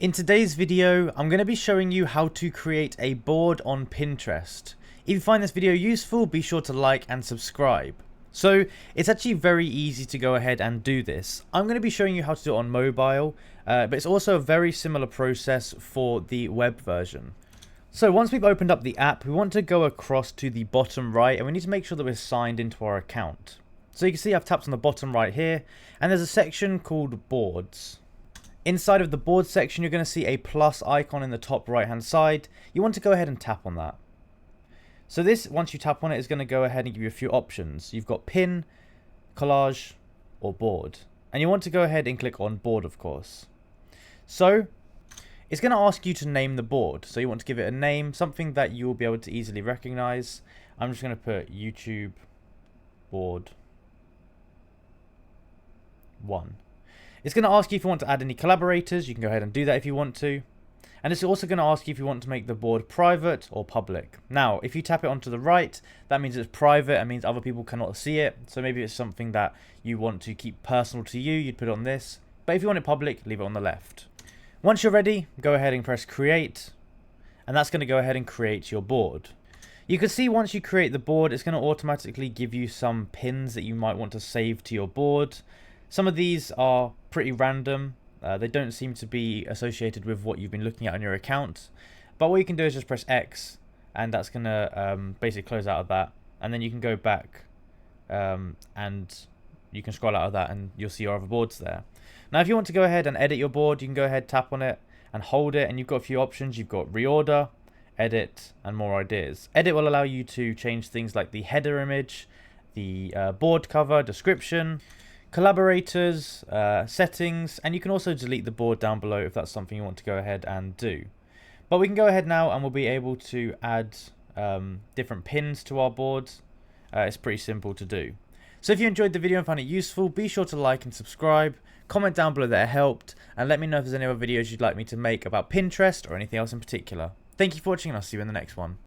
In today's video, I'm going to be showing you how to create a board on Pinterest. If you find this video useful, be sure to like and subscribe. So it's actually very easy to go ahead and do this. I'm going to be showing you how to do it on mobile, but it's also a very similar process for the web version. So once we've opened up the app, we want to go across to the bottom right and we need to make sure that we're signed into our account. So you can see I've tapped on the bottom right here and there's a section called boards. Inside of the board section, you're going to see a plus icon in the top right hand side. You want to go ahead and tap on that. So this, once you tap on it, is going to go ahead and give you a few options. You've got pin, collage, or board. And you want to go ahead and click on board, of course. So it's going to ask you to name the board. So you want to give it a name, something that you will be able to easily recognize. I'm just going to put YouTube board 1. It's going to ask you if you want to add any collaborators. You can go ahead and do that if you want to. And it's also going to ask you if you want to make the board private or public. Now, if you tap it onto the right, that means it's private. It means other people cannot see it. So maybe it's something that you want to keep personal to you. You'd put it on this. But if you want it public, leave it on the left. Once you're ready, go ahead and press create. And that's going to go ahead and create your board. You can see once you create the board, it's going to automatically give you some pins that you might want to save to your board. Some of these are pretty random. They don't seem to be associated with what you've been looking at on your account. But what you can do is just press X, and that's going to basically close out of that. And then you can go back and you can scroll out of that and you'll see your other boards there. Now, if you want to go ahead and edit your board, you can go ahead, tap on it and hold it. And you've got a few options. You've got reorder, edit, and more ideas. Edit will allow you to change things like the header image, the board cover, description, collaborators, settings, and you can also delete the board down below if that's something you want to go ahead and do. But we can go ahead now and we'll be able to add different pins to our boards. It's pretty simple to do. So if you enjoyed the video and found it useful, be sure to like and subscribe, comment down below that it helped, and let me know if there's any other videos you'd like me to make about Pinterest or anything else in particular. Thank you for watching and I'll see you in the next one.